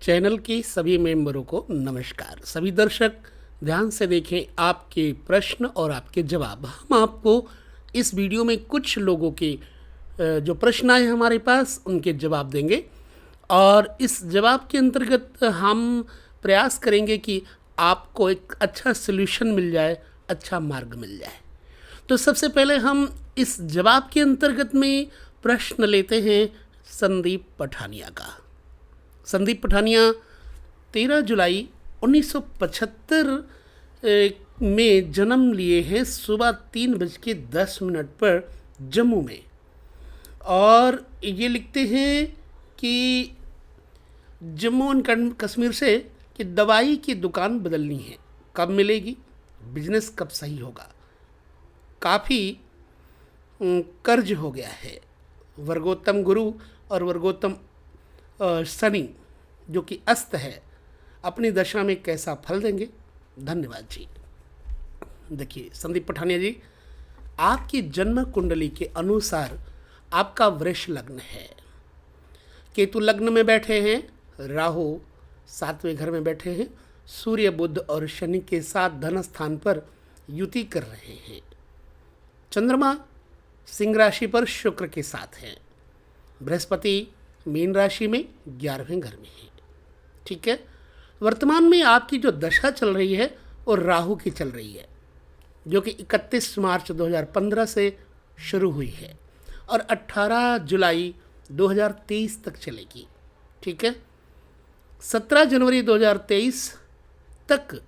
Channel के सभी मेंबरों को नमस्कार। सभी दर्शक ध्यान से देखें आपके प्रश्न और आपके जवाब। हम आपको इस वीडियो में कुछ लोगों के जो प्रश्न आए हमारे पास उनके जवाब देंगे और इस जवाब के अंतर्गत हम प्रयास करेंगे कि आपको एक अच्छा सलूशन मिल जाए, अच्छा मार्ग मिल जाए। तो सबसे पहले हम इस जवाब के अंतर्गत में प्रश्न लेते हैं संदीप पठानिया का। संदीप पठानिया 13 जुलाई 1975 में जन्म लिए हैं सुबह 3:10 पर जम्मू में। और ये लिखते हैं कि जम्मू एंड कश्मीर से कि दवाई की दुकान बदलनी है, कब मिलेगी, बिजनेस कब सही होगा, काफ़ी कर्ज हो गया है, वर्गोत्तम गुरु और वर्गोत्तम शनि जो कि अस्त है अपनी दशा में कैसा फल देंगे। धन्यवाद जी। देखिए संदीप पठानिया जी, आपकी जन्म कुंडली के अनुसार आपका वृष लग्न है, केतु लग्न में बैठे हैं, राहु 7वें घर में बैठे हैं, सूर्य बुध और शनि के साथ धन स्थान पर युति कर रहे हैं, चंद्रमा सिंह राशि पर शुक्र के साथ हैं, बृहस्पति मीन राशि में 11वें घर में है। ठीक है, वर्तमान में आपकी जो दशा चल रही है वो राहु की चल रही है जो कि 31 मार्च 2015 से शुरू हुई है और 18 जुलाई 2023 तक चलेगी। ठीक है, 17 जनवरी 2023 तक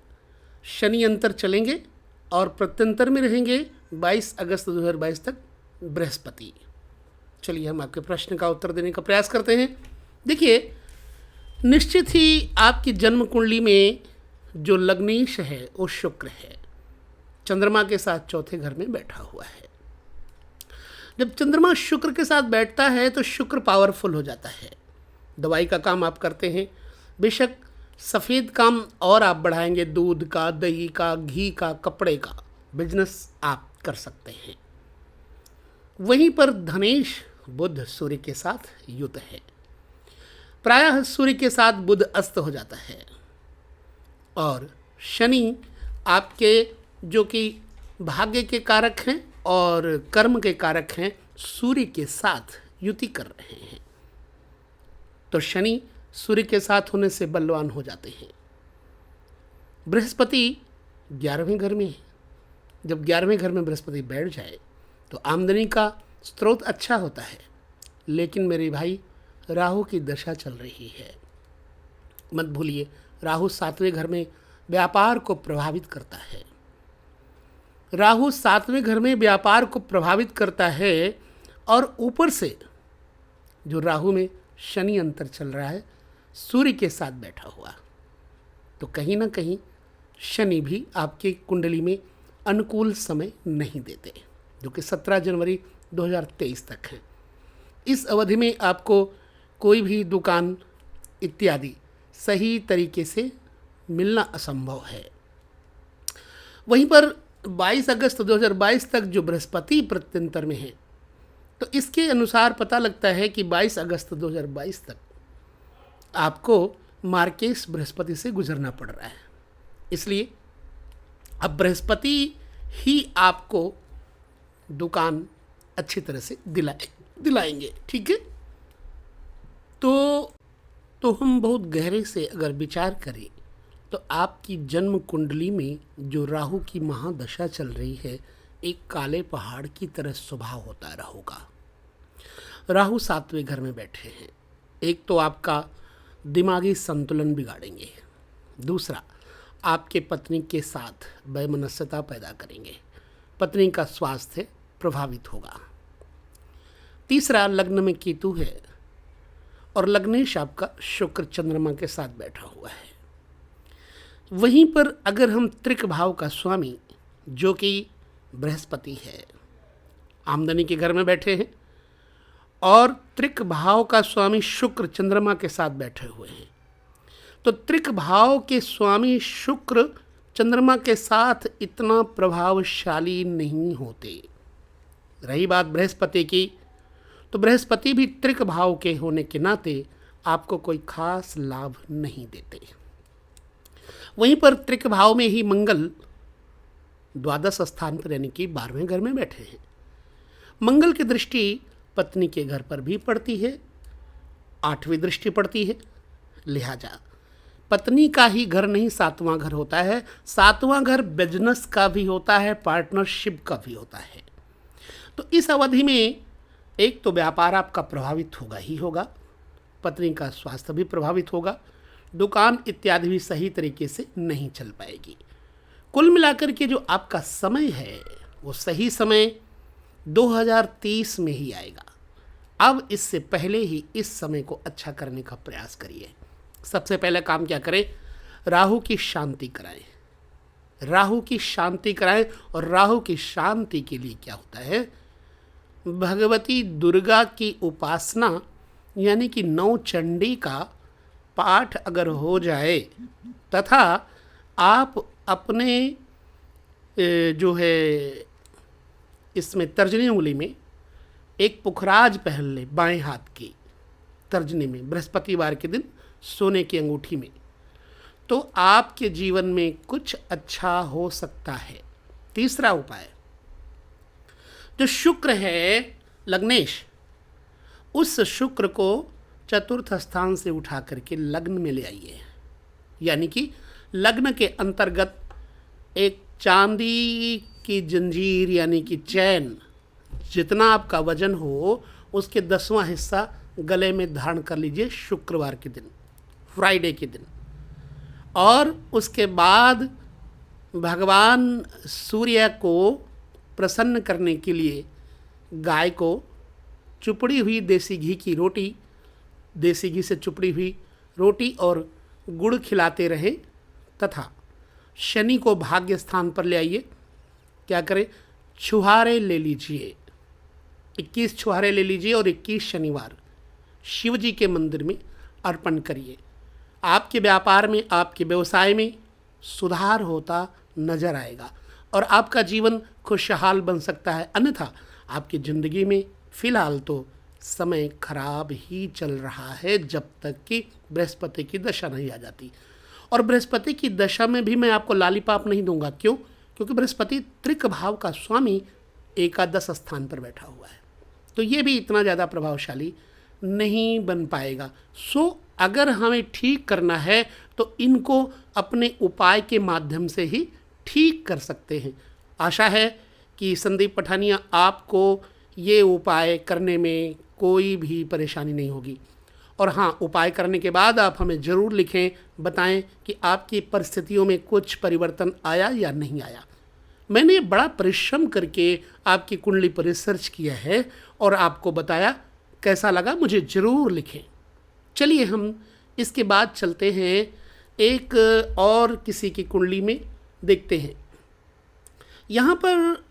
शनि अंतर चलेंगे और प्रत्यंतर में रहेंगे 22 अगस्त 2022 तक बृहस्पति। चलिए हम आपके प्रश्न का उत्तर देने का प्रयास करते हैं। देखिए, निश्चित ही आपकी जन्म कुंडली में जो लग्नेश है वो शुक्र है, चंद्रमा के साथ चौथे घर में बैठा हुआ है। जब चंद्रमा शुक्र के साथ बैठता है तो शुक्र पावरफुल हो जाता है। दवाई का काम आप करते हैं, बेशक सफ़ेद काम और आप बढ़ाएंगे, दूध का, दही का, घी का, कपड़े का बिजनेस आप कर सकते हैं। वहीं पर धनेश बुध सूर्य के साथ युत है, प्रायः सूर्य के साथ बुध अस्त हो जाता है और शनि आपके जो कि भाग्य के कारक हैं और कर्म के कारक हैं सूर्य के साथ युति कर रहे हैं। तो शनि सूर्य के साथ होने से बलवान हो जाते हैं। बृहस्पति 11वें घर में है, जब 11वें घर में बृहस्पति बैठ जाए तो आमदनी का स्रोत अच्छा होता है। लेकिन मेरे भाई, राहु की दशा चल रही है, मत भूलिए राहु 7वें घर में व्यापार को प्रभावित करता है। राहु 7वें घर में व्यापार को प्रभावित करता है और ऊपर से जो राहु में शनि अंतर चल रहा है सूर्य के साथ बैठा हुआ, तो कहीं ना कहीं शनि भी आपकी कुंडली में अनुकूल समय नहीं देते, जो कि 17 जनवरी 2023 तक है। इस अवधि में आपको कोई भी दुकान इत्यादि सही तरीके से मिलना असंभव है। वहीं पर 22 अगस्त 2022 तक जो बृहस्पति प्रत्यंतर में है, तो इसके अनुसार पता लगता है कि 22 अगस्त 2022 तक आपको मार्केश बृहस्पति से गुजरना पड़ रहा है। इसलिए अब बृहस्पति ही आपको दुकान अच्छी तरह से दिलाएंगे। ठीक है, तो हम बहुत गहरे से अगर विचार करें तो आपकी जन्म कुंडली में जो राहु की महादशा चल रही है, एक काले पहाड़ की तरह स्वभाव होता है राहु का। राहु 7वें घर में बैठे हैं, एक तो आपका दिमागी संतुलन बिगाड़ेंगे, दूसरा आपके पत्नी के साथ वैमनस्यता पैदा करेंगे, पत्नी का स्वास्थ्य प्रभावित होगा, तीसरा लग्न में केतु है और लग्नेश आपका शुक्र चंद्रमा के साथ बैठा हुआ है। वहीं पर अगर हम त्रिक भाव का स्वामी जो कि बृहस्पति है आमदनी के घर में बैठे हैं और त्रिक भाव का स्वामी शुक्र चंद्रमा के साथ बैठे हुए हैं, तो त्रिक भाव के स्वामी शुक्र चंद्रमा के साथ इतना प्रभावशाली नहीं होते। रही बात बृहस्पति की, तो बृहस्पति भी त्रिक भाव के होने के नाते आपको कोई खास लाभ नहीं देते। वहीं पर त्रिक भाव में ही मंगल द्वादश स्थान पर यानी कि 12वें घर में बैठे हैं। मंगल की दृष्टि पत्नी के घर पर भी पड़ती है, 8वीं दृष्टि पड़ती है। लिहाजा पत्नी का ही घर नहीं 7वां घर होता है। 7वां घर बिजनेस का भी होता है, पार्टनरशिप का भी होता है। तो इस अवधि में एक तो व्यापार आपका प्रभावित होगा ही होगा, पत्नी का स्वास्थ्य भी प्रभावित होगा, दुकान इत्यादि भी सही तरीके से नहीं चल पाएगी। कुल मिलाकर के जो आपका समय है वो सही समय 2030 में ही आएगा। अब इससे पहले ही इस समय को अच्छा करने का प्रयास करिए। सबसे पहले काम क्या करें? राहु की शांति कराएं। राहु की शांति कराएं। और राहु की शांति के लिए क्या होता है? भगवती दुर्गा की उपासना यानी कि 9 चंडी का पाठ अगर हो जाए तथा आप अपने जो है इसमें तर्जनी उंगली में एक पुखराज पहन ले, बाएं हाथ की तर्जनी में, बृहस्पतिवार के दिन सोने की अंगूठी में, तो आपके जीवन में कुछ अच्छा हो सकता है। तीसरा उपाय, जो शुक्र है लग्नेश, उस शुक्र को चतुर्थ स्थान से उठा करके लग्न में ले आइए। यानी कि लग्न के अंतर्गत एक चांदी की जंजीर यानी कि चैन, जितना आपका वजन हो उसके 10वां हिस्सा गले में धारण कर लीजिए शुक्रवार के दिन, फ्राइडे के दिन। और उसके बाद भगवान सूर्य को प्रसन्न करने के लिए गाय को चुपड़ी हुई देसी घी की रोटी, देसी घी से चुपड़ी हुई रोटी और गुड़ खिलाते रहें तथा शनि को भाग्य स्थान पर ले आइए। क्या करें? छुहारे ले लीजिए, 21 छुहारे ले लीजिए और 21 शनिवार शिव जी के मंदिर में अर्पण करिए। आपके व्यापार में, आपके व्यवसाय में सुधार होता नजर आएगा और आपका जीवन खुशहाल बन सकता है। अन्यथा आपकी ज़िंदगी में फिलहाल तो समय खराब ही चल रहा है जब तक कि बृहस्पति की दशा नहीं आ जाती। और बृहस्पति की दशा में भी मैं आपको लालीपाप नहीं दूंगा। क्यों? क्योंकि बृहस्पति त्रिक भाव का स्वामी एकादश स्थान पर बैठा हुआ है, तो ये भी इतना ज़्यादा प्रभावशाली नहीं बन पाएगा। अगर हमें ठीक करना है तो इनको अपने उपाय के माध्यम से ही ठीक कर सकते हैं। आशा है कि संदीप पठानिया आपको ये उपाय करने में कोई भी परेशानी नहीं होगी। और हाँ, उपाय करने के बाद आप हमें ज़रूर लिखें, बताएं कि आपकी परिस्थितियों में कुछ परिवर्तन आया या नहीं आया। मैंने बड़ा परिश्रम करके आपकी कुंडली पर रिसर्च किया है और आपको बताया। कैसा लगा मुझे ज़रूर लिखें। चलिए हम इसके बाद चलते हैं एक और किसी की कुंडली में, देखते हैं। यहाँ पर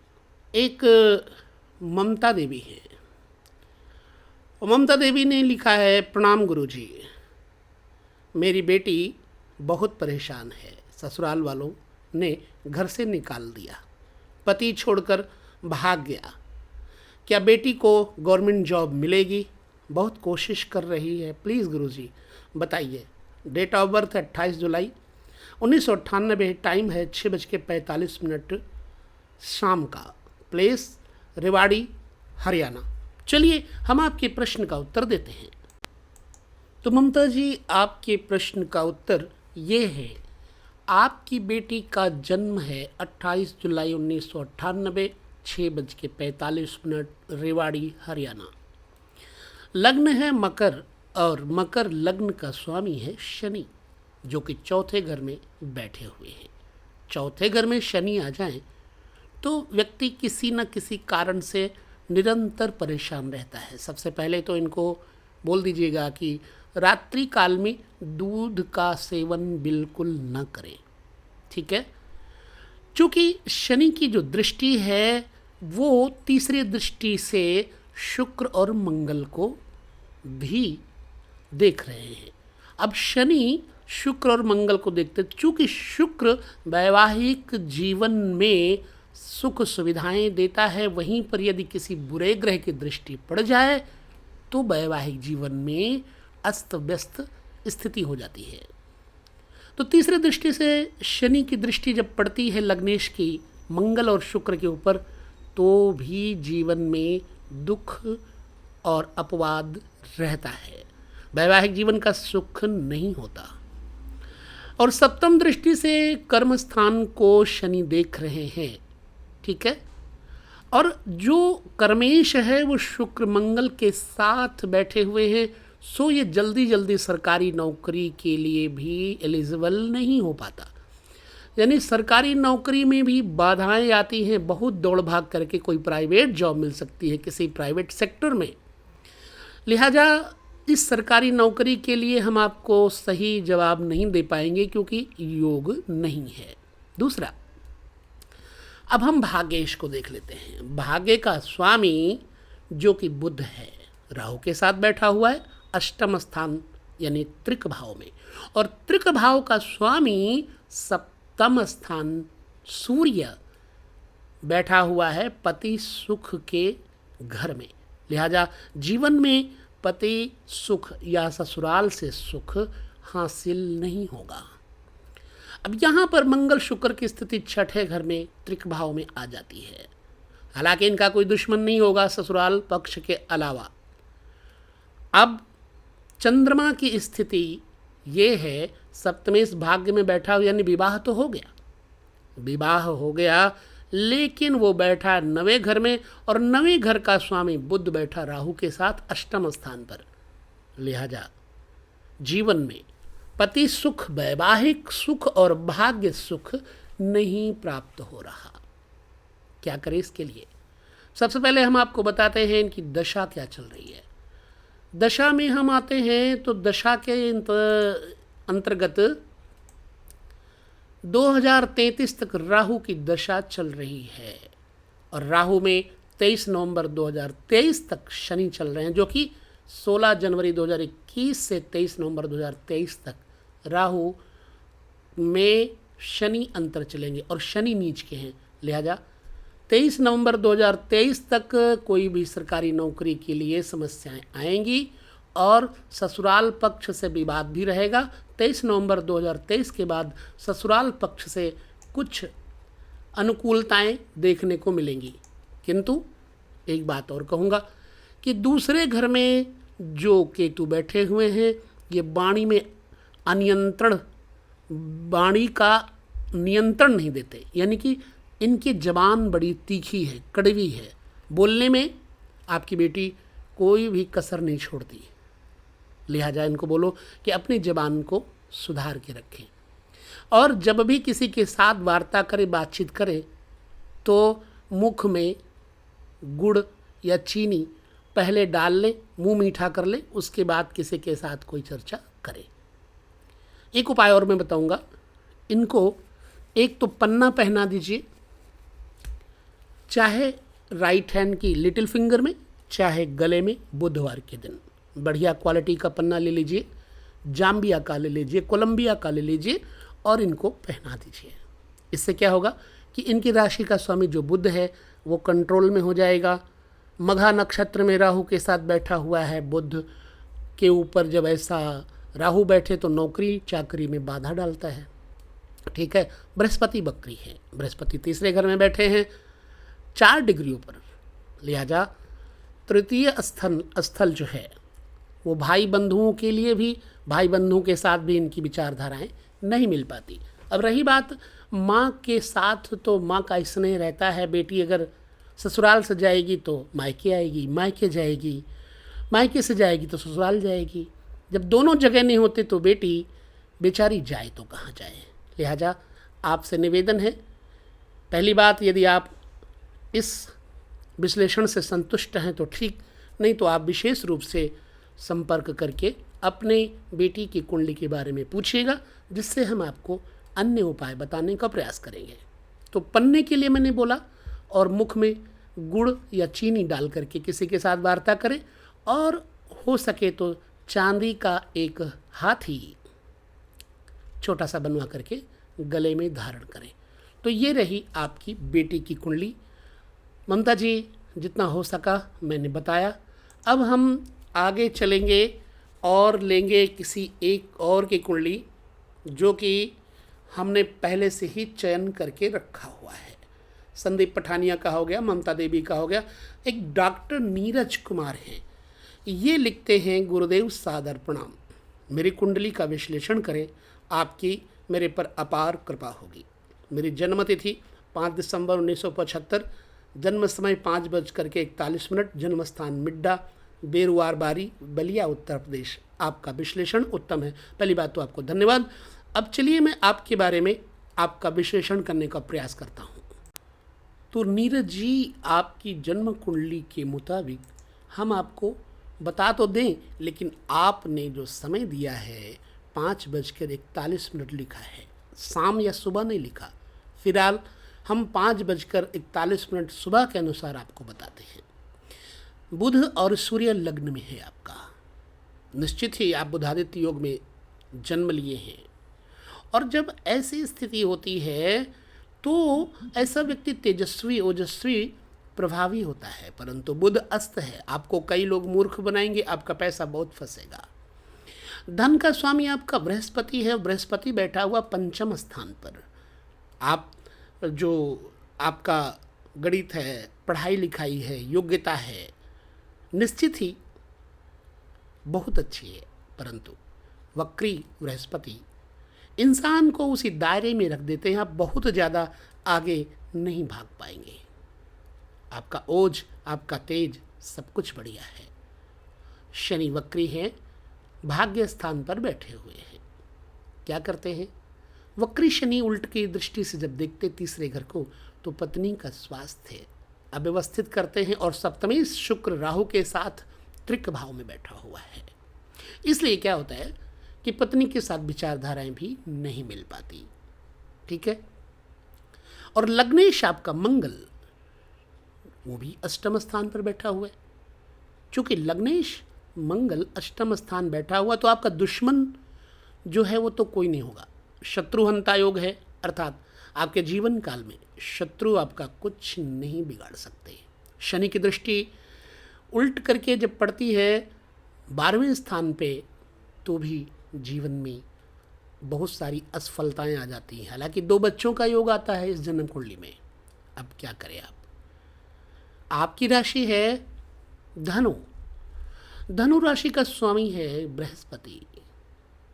एक ममता देवी है। ममता देवी ने लिखा है, प्रणाम गुरुजी, मेरी बेटी बहुत परेशान है। ससुराल वालों ने घर से निकाल दिया, पति छोड़कर भाग गया। क्या बेटी को गवर्नमेंट जॉब मिलेगी? बहुत कोशिश कर रही है, प्लीज़ गुरुजी बताइए। डेट ऑफ बर्थ 28 जुलाई 1998, टाइम है 6:45 शाम का, प्लेस रेवाड़ी हरियाणा। चलिए हम आपके प्रश्न का उत्तर देते हैं। तो ममता जी, आपके प्रश्न का उत्तर ये है, आपकी बेटी का जन्म है 28 जुलाई 1998, 6:45 रेवाड़ी हरियाणा। लग्न है मकर और मकर लग्न का स्वामी है शनि, जो कि चौथे घर में बैठे हुए हैं। चौथे घर में शनि आ जाएं तो व्यक्ति किसी न किसी कारण से निरंतर परेशान रहता है। सबसे पहले तो इनको बोल दीजिएगा कि रात्रि काल में दूध का सेवन बिल्कुल न करें, ठीक है? क्योंकि शनि की जो दृष्टि है वो तीसरी दृष्टि से शुक्र और मंगल को भी देख रहे हैं। अब शनि शुक्र और मंगल को देखते, चूँकि शुक्र वैवाहिक जीवन में सुख सुविधाएं देता है, वहीं पर यदि किसी बुरे ग्रह की दृष्टि पड़ जाए तो वैवाहिक जीवन में अस्त व्यस्त स्थिति हो जाती है। तो तीसरे दृष्टि से शनि की दृष्टि जब पड़ती है लग्नेश की मंगल और शुक्र के ऊपर, तो भी जीवन में दुख और अपवाद रहता है, वैवाहिक जीवन का सुख नहीं होता। और सप्तम दृष्टि से कर्म स्थान को शनि देख रहे हैं, ठीक है। और जो कर्मेश है वो शुक्र मंगल के साथ बैठे हुए हैं, सो ये जल्दी जल्दी सरकारी नौकरी के लिए भी एलिजिबल नहीं हो पाता। यानी सरकारी नौकरी में भी बाधाएं आती हैं, बहुत दौड़ भाग करके कोई प्राइवेट जॉब मिल सकती है किसी प्राइवेट सेक्टर में। लिहाजा इस सरकारी नौकरी के लिए हम आपको सही जवाब नहीं दे पाएंगे क्योंकि योग नहीं है। दूसरा, अब हम भाग्येश को देख लेते हैं। भाग्य का स्वामी जो कि बुध है, राहु के साथ बैठा हुआ है अष्टम स्थान यानी त्रिक भाव में, और त्रिक भाव का स्वामी सप्तम स्थान सूर्य बैठा हुआ है पति सुख के घर में। लिहाजा जीवन में पति सुख या ससुराल से सुख हासिल नहीं होगा। अब यहाँ पर मंगल शुक्र की स्थिति छठे घर में त्रिक भाव में आ जाती है। हालांकि इनका कोई दुश्मन नहीं होगा ससुराल पक्ष के अलावा। अब चंद्रमा की स्थिति ये है सप्तमेश भाग्य में बैठा हुआ, यानी विवाह तो हो गया, विवाह हो गया, लेकिन वो बैठा नवे घर में, और नवे घर का स्वामी बुध बैठा राहु के साथ अष्टम स्थान पर। लिहाजा जीवन में पति सुख, वैवाहिक सुख और भाग्य सुख नहीं प्राप्त हो रहा। क्या करें इसके लिए? सबसे पहले हम आपको बताते हैं इनकी दशा क्या चल रही है। दशा में हम आते हैं तो दशा के अंतर्गत 2033 तक राहु की दशा चल रही है, और राहु में 23 नवंबर 2023 तक शनि चल रहे हैं, जो कि 16 जनवरी 2021 से 23 नवंबर 2023 तक राहु में शनि अंतर चलेंगे और शनि नीच के हैं। लिहाजा 23 नवंबर 2023 तक कोई भी सरकारी नौकरी के लिए समस्याएं आएंगी और ससुराल पक्ष से विवाद भी रहेगा। 23 नवंबर 2023 के बाद ससुराल पक्ष से कुछ अनुकूलताएं देखने को मिलेंगी। किंतु एक बात और कहूँगा कि दूसरे घर में जो केतु बैठे हुए हैं, ये वाणी में अनियंत्रण, वाणी का नियंत्रण नहीं देते, यानी कि इनकी जबान बड़ी तीखी है, कड़वी है, बोलने में आपकी बेटी कोई भी कसर नहीं छोड़ती। लिहाजा इनको बोलो कि अपनी जबान को सुधार के रखें, और जब भी किसी के साथ वार्ता करे, बातचीत करे, तो मुख में गुड़ या चीनी पहले डाल ले, मुंह मीठा कर ले, उसके बाद किसी के साथ कोई चर्चा करे। एक उपाय और मैं बताऊंगा, इनको एक तो पन्ना पहना दीजिए, चाहे राइट हैंड की लिटिल फिंगर में, चाहे गले में। बुधवार के दिन बढ़िया क्वालिटी का पन्ना ले लीजिए, जाम्बिया का ले लीजिए, कोलंबिया का ले लीजिए, और इनको पहना दीजिए। इससे क्या होगा कि इनकी राशि का स्वामी जो बुध है वो कंट्रोल में हो जाएगा। मघा नक्षत्र में राहु के साथ बैठा हुआ है, बुध के ऊपर जब ऐसा राहु बैठे तो नौकरी चाकरी में बाधा डालता है, ठीक है। बृहस्पति बकरी है, बृहस्पति तीसरे घर में बैठे हैं 4 डिग्रियों पर। लिहाजा तृतीय स्थल जो है वो भाई बंधुओं के लिए भी, भाई बंधुओं के साथ भी इनकी विचारधाराएं नहीं मिल पाती। अब रही बात माँ के साथ, तो माँ का स्नेह रहता है। बेटी अगर ससुराल से जाएगी तो मायके आएगी, मायके जाएगी, मायके से जाएगी तो ससुराल जाएगी। जब दोनों जगह नहीं होते तो बेटी बेचारी जाए तो कहाँ जाए। लिहाजा आपसे निवेदन है, पहली बात, यदि आप इस विश्लेषण से संतुष्ट हैं तो ठीक, नहीं तो आप विशेष रूप से संपर्क करके अपने बेटी की कुंडली के बारे में पूछिएगा, जिससे हम आपको अन्य उपाय बताने का प्रयास करेंगे। तो पन्ने के लिए मैंने बोला, और मुख में गुड़ या चीनी डाल करके किसी के साथ वार्ता करें, और हो सके तो चांदी का एक हाथी छोटा सा बनवा करके गले में धारण करें। तो ये रही आपकी बेटी की कुंडली। ममता जी, जितना हो सका मैंने बताया। अब हम आगे चलेंगे और लेंगे किसी एक और की कुंडली जो कि हमने पहले से ही चयन करके रखा हुआ है। संदीप पठानिया का हो गया, ममता देवी का हो गया, एक डॉक्टर नीरज कुमार हैं। ये लिखते हैं, गुरुदेव सादर प्रणाम, मेरी कुंडली का विश्लेषण करें, आपकी मेरे पर अपार कृपा होगी। मेरी जन्मतिथि 5 दिसंबर 1975, जन्म समय 5:41, जन्म स्थान मिड्डा, बेरुआर बारी, बलिया, उत्तर प्रदेश। आपका विश्लेषण उत्तम है। पहली बात तो आपको धन्यवाद। अब चलिए मैं आपके बारे में आपका विश्लेषण करने का प्रयास करता हूँ। तो नीरज जी, आपकी जन्म कुंडली के मुताबिक हम आपको बता तो दें, लेकिन आपने जो समय दिया है 5:41 लिखा है, शाम या सुबह नहीं लिखा। फिलहाल हम 5:41 सुबह के अनुसार आपको बताते हैं। बुध और सूर्य लग्न में है आपका। निश्चित ही आप बुधादित्य योग में जन्म लिए हैं, और जब ऐसी स्थिति होती है तो ऐसा व्यक्ति तेजस्वी, ओजस्वी, प्रभावी होता है। परंतु बुध अस्त है, आपको कई लोग मूर्ख बनाएंगे, आपका पैसा बहुत फंसेगा। धन का स्वामी आपका बृहस्पति है, बृहस्पति बैठा हुआ पंचम स्थान पर। आप जो आपका गणित है, पढ़ाई लिखाई है, योग्यता है, निश्चित ही बहुत अच्छी है। परंतु वक्री बृहस्पति इंसान को उसी दायरे में रख देते हैं, आप बहुत ज़्यादा आगे नहीं भाग पाएंगे। आपका ओज, आपका तेज, सब कुछ बढ़िया है। शनि वक्री है, भाग्य स्थान पर बैठे हुए हैं। क्या करते हैं? वक्री शनि उल्ट की दृष्टि से जब देखते तीसरे घर को, तो पत्नी का स्वास्थ्य अव्यवस्थित करते हैं, और सप्तमी शुक्र राहु के साथ त्रिक भाव में बैठा हुआ है। इसलिए क्या होता है कि पत्नी के साथ विचारधाराएं भी नहीं मिल पाती। ठीक है। और लग्नेश आपका मंगल, वो भी अष्टम स्थान पर बैठा हुआ है। चूंकि लग्नेश मंगल अष्टम स्थान बैठा हुआ, तो आपका दुश्मन जो है वो तो कोई नहीं होगा। शत्रुहंता योग है, अर्थात आपके जीवन काल में शत्रु आपका कुछ नहीं बिगाड़ सकते। शनि की दृष्टि उल्ट करके जब पड़ती है 12वें स्थान पे, तो भी जीवन में बहुत सारी असफलताएं आ जाती हैं। हालांकि 2 बच्चों का योग आता है इस जन्म कुंडली में। अब क्या करें आप? आपकी राशि है धनु। धनु राशि का स्वामी है बृहस्पति।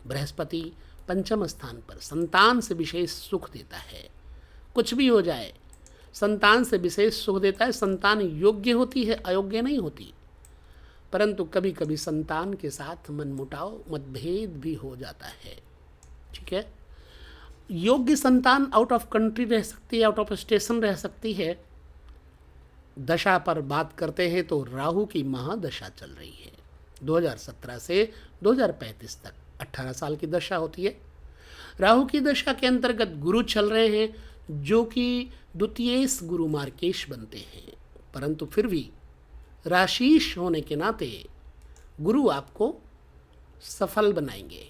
बृहस्पति पंचम स्थान पर संतान से विशेष सुख देता है। कुछ भी हो जाए, संतान से विशेष सुख देता है। संतान योग्य होती है, अयोग्य नहीं होती। परंतु कभी कभी संतान के साथ मनमुटाव, मतभेद भी हो जाता है। ठीक है। योग्य संतान आउट ऑफ कंट्री रह सकती है, आउट ऑफ स्टेशन रह सकती है। दशा पर बात करते हैं तो राहु की महादशा चल रही है। 2017 से 2035 तक 18 साल की दशा होती है। राहु की दशा के अंतर्गत गुरु चल रहे हैं, जो कि द्वितीयेश गुरु मार्केश बनते हैं। परंतु फिर भी राशीश होने के नाते गुरु आपको सफल बनाएंगे।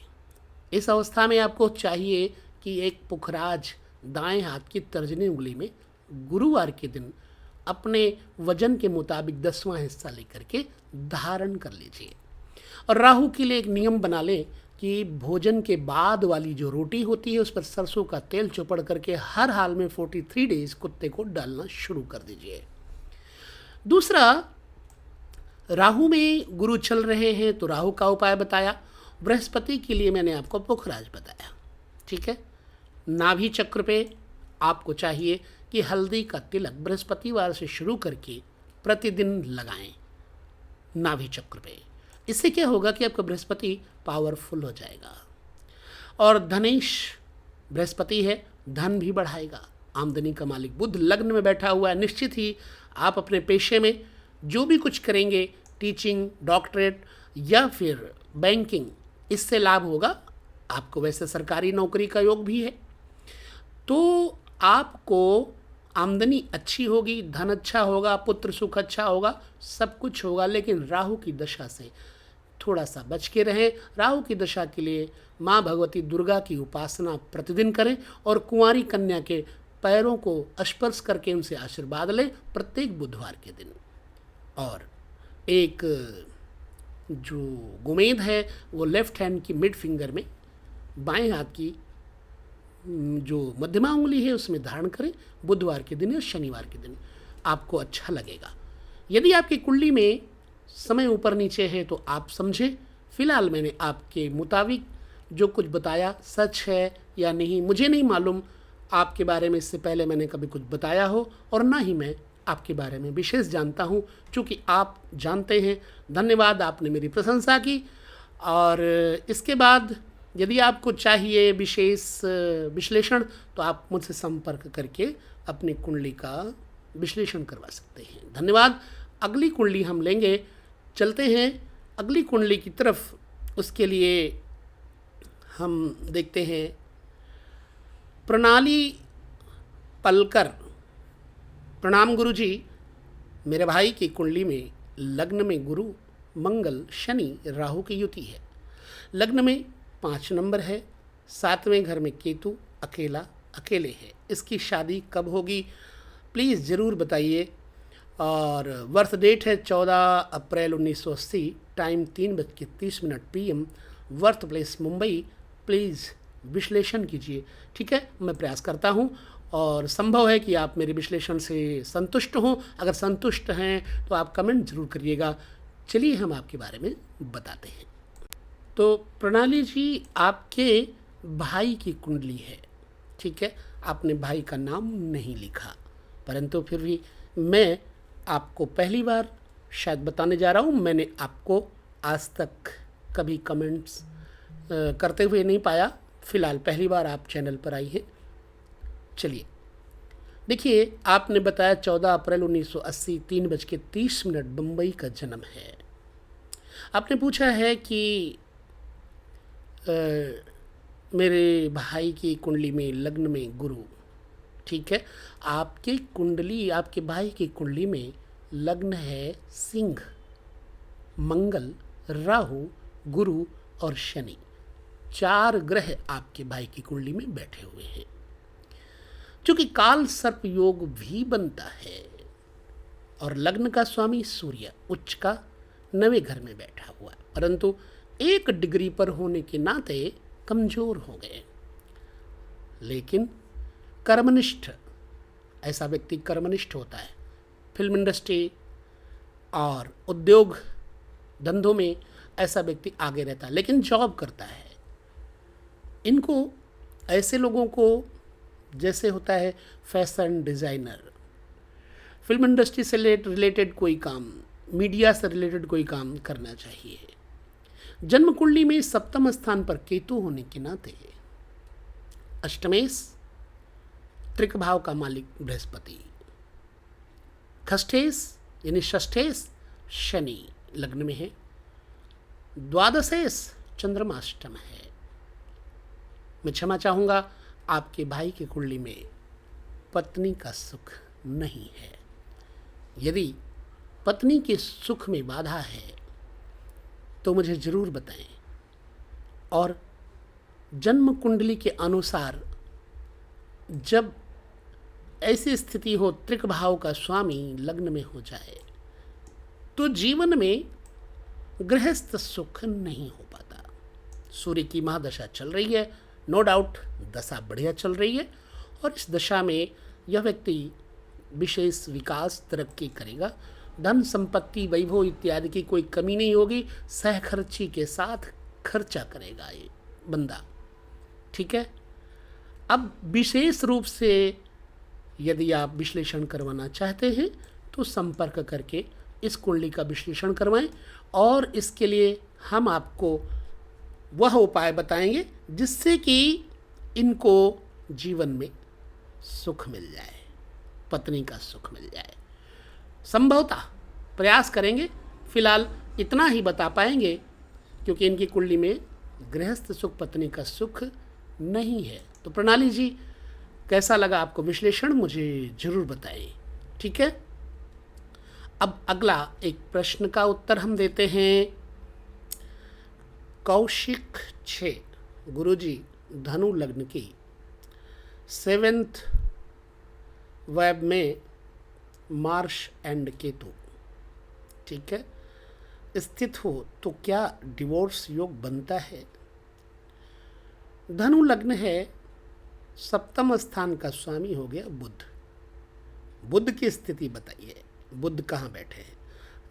इस अवस्था में आपको चाहिए कि एक पुखराज दाएं हाथ की तर्जनी उंगली में गुरुवार के दिन अपने वजन के मुताबिक 10वां हिस्सा लेकर के धारण कर लीजिए। और राहु के लिए एक नियम बना लें कि भोजन के बाद वाली जो रोटी होती है उस पर सरसों का तेल चुपड़ करके हर हाल में 43 डेज कुत्ते को डालना शुरू कर दीजिए। दूसरा, राहु में गुरु चल रहे हैं तो राहु का उपाय बताया। बृहस्पति के लिए मैंने आपको पुखराज बताया। ठीक है। नाभि चक्र पे आपको चाहिए कि हल्दी का तिलक बृहस्पतिवार से शुरू करके प्रतिदिन लगाएं नाभि चक्र पे। इससे क्या होगा कि आपका बृहस्पति पावरफुल हो जाएगा। और धनेश बृहस्पति है, धन भी बढ़ाएगा। आमदनी का मालिक बुध लग्न में बैठा हुआ है। निश्चित ही आप अपने पेशे में जो भी कुछ करेंगे, टीचिंग, डॉक्टरेट या फिर बैंकिंग, इससे लाभ होगा। आपको वैसे सरकारी नौकरी का योग भी है, तो आपको आमदनी अच्छी होगी, धन अच्छा होगा, पुत्र सुख अच्छा होगा, सब कुछ होगा। लेकिन राहु की दशा से थोड़ा सा बच के रहें। राहु की दशा के लिए माँ भगवती दुर्गा की उपासना प्रतिदिन करें और कुंवारी कन्या के पैरों को स्पर्श करके उनसे आशीर्वाद लें प्रत्येक बुधवार के दिन। और एक जो गोमेद है वो लेफ्ट हैंड की मिड फिंगर में, बाएं हाथ की जो मध्यमा उंगली है उसमें धारण करें। बुधवार के दिन या शनिवार के दिन आपको अच्छा लगेगा। यदि आपकी कुंडली में समय ऊपर नीचे है तो आप समझें। फिलहाल मैंने आपके मुताबिक जो कुछ बताया सच है या नहीं मुझे नहीं मालूम, आपके बारे में इससे पहले मैंने कभी कुछ बताया हो और ना ही मैं आपके बारे में विशेष जानता हूँ, चूँकि आप जानते हैं। धन्यवाद, आपने मेरी प्रशंसा की। और इसके बाद यदि आपको चाहिए विशेष विश्लेषण तो आप मुझसे संपर्क करके अपनी कुंडली का विश्लेषण करवा सकते हैं। धन्यवाद। अगली कुंडली हम लेंगे, चलते हैं अगली कुंडली की तरफ। उसके लिए हम देखते हैं प्रणाली पलकर। प्रणाम गुरुजी, मेरे भाई की कुंडली में लग्न में गुरु, मंगल, शनि, राहु की युति है। लग्न में 5 नंबर है, 7वें घर में केतु अकेले है। इसकी शादी कब होगी प्लीज़ ज़रूर बताइए। और बर्थ डेट है 14 अप्रैल 1980, time 3:30 PM, birth place Mumbai. Please विश्लेषण कीजिए। ठीक है, मैं प्रयास करता हूँ और संभव है कि आप मेरे विश्लेषण से संतुष्ट हों। अगर संतुष्ट हैं तो आप कमेंट ज़रूर करिएगा। चलिए हम आपके बारे में बताते हैं। तो प्रणाली जी, आपके भाई की कुंडली है। ठीक है, आपने भाई का नाम नहीं लिखा, परंतु फिर भी मैं आपको पहली बार शायद बताने जा रहा हूँ। मैंने आपको आज तक कभी कमेंट्स करते हुए नहीं पाया। फ़िलहाल पहली बार आप चैनल पर आई हैं। चलिए देखिए, आपने बताया 14 अप्रैल 1980, 3:30 बम्बई का जन्म है। आपने पूछा है कि मेरे भाई की कुंडली में लग्न में गुरु। ठीक है, आपके भाई की कुंडली में लग्न है सिंह, मंगल, राहु, गुरु और शनि। 4 ग्रह आपके भाई की कुंडली में बैठे हुए हैं। चूंकि काल सर्प योग भी बनता है और लग्न का स्वामी सूर्य उच्च का 9वें घर में बैठा हुआ है, परंतु 1 डिग्री पर होने के नाते कमजोर हो गए। लेकिन कर्मनिष्ठ, ऐसा व्यक्ति कर्मनिष्ठ होता है। फिल्म इंडस्ट्री और उद्योग धंधों में ऐसा व्यक्ति आगे रहता है, लेकिन जॉब करता है। इनको, ऐसे लोगों को, जैसे होता है फैशन डिज़ाइनर, फिल्म इंडस्ट्री से रिलेटेड कोई काम, मीडिया से रिलेटेड कोई काम करना चाहिए। जन्म कुंडली में 7वें स्थान पर केतु होने के नाते अष्टमेश, त्रिक भाव का मालिक बृहस्पति, खष्ठेश यानी षष्ठेश शनि लग्न में है, द्वादशेश चंद्रमा अष्टम है। मैं क्षमा चाहूँगा, आपके भाई की कुंडली में पत्नी का सुख नहीं है। यदि पत्नी के सुख में बाधा है तो मुझे ज़रूर बताएं। और जन्म कुंडली के अनुसार जब ऐसी स्थिति हो, त्रिक भाव का स्वामी लग्न में हो जाए, तो जीवन में गृहस्थ सुख नहीं हो पाता। सूर्य की महादशा चल रही है, नो डाउट दशा बढ़िया चल रही है, और इस दशा में यह व्यक्ति विशेष विकास, तरक्की करेगा। धन संपत्ति, वैभव इत्यादि की कोई कमी नहीं होगी। सहखर्ची के साथ खर्चा करेगा ये बंदा। ठीक है, अब विशेष रूप से यदि आप विश्लेषण करवाना चाहते हैं तो संपर्क करके इस कुंडली का विश्लेषण करवाएं, और इसके लिए हम आपको वह उपाय बताएंगे जिससे कि इनको जीवन में सुख मिल जाए, पत्नी का सुख मिल जाए। संभवतः प्रयास करेंगे। फिलहाल इतना ही बता पाएंगे क्योंकि इनकी कुंडली में गृहस्थ सुख, पत्नी का सुख नहीं है। तो प्रणाली जी, कैसा लगा आपको विश्लेषण, मुझे ज़रूर बताएं। ठीक है, अब अगला एक प्रश्न का उत्तर हम देते हैं। कौशिक 6, गुरुजी, धनु लग्न की, 7th वेब में मार्स एंड केतु। ठीक है, स्थित हो तो क्या डिवोर्स योग बनता है? धनु लग्न है, सप्तम स्थान का स्वामी हो गया बुध। बुध की स्थिति बताइए, बुध कहाँ बैठे हैं?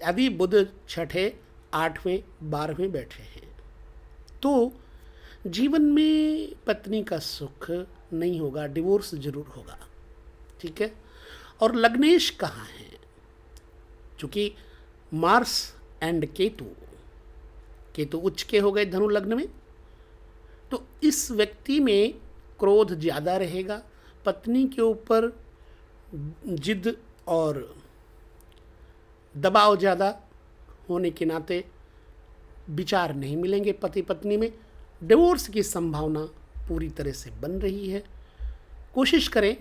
यदि बुध छठे, आठवें, 12वें बैठे हैं तो जीवन में पत्नी का सुख नहीं होगा, डिवोर्स जरूर होगा। ठीक है। और लग्नेश कहाँ है? चूंकि मार्स एंड केतु, केतु उच्च के हो गए धनु लग्न में, तो इस व्यक्ति में क्रोध ज़्यादा रहेगा, पत्नी के ऊपर जिद और दबाव ज़्यादा होने के नाते विचार नहीं मिलेंगे पति पत्नी में। डिवोर्स की संभावना पूरी तरह से बन रही है। कोशिश करें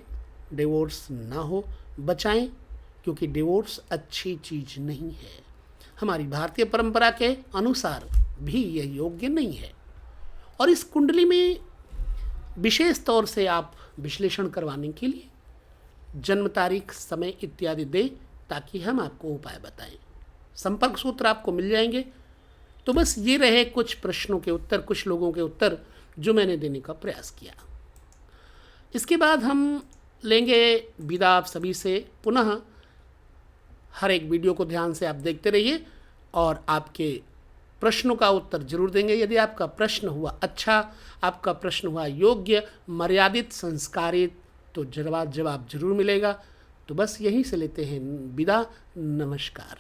डिवोर्स ना हो, बचाएं, क्योंकि डिवोर्स अच्छी चीज़ नहीं है। हमारी भारतीय परंपरा के अनुसार भी यह योग्य नहीं है। और इस कुंडली में विशेष तौर से आप विश्लेषण करवाने के लिए जन्म तारीख, समय इत्यादि दें ताकि हम आपको उपाय बताएं। संपर्क सूत्र आपको मिल जाएंगे। तो बस ये रहे कुछ प्रश्नों के उत्तर, कुछ लोगों के उत्तर जो मैंने देने का प्रयास किया। इसके बाद हम लेंगे विदा आप सभी से। पुनः हर एक वीडियो को ध्यान से आप देखते रहिए और आपके प्रश्नों का उत्तर जरूर देंगे। यदि आपका प्रश्न हुआ अच्छा, आपका प्रश्न हुआ योग्य, मर्यादित, संस्कारित, तो जवाब जरूर मिलेगा। तो बस यहीं से लेते हैं विदा। नमस्कार।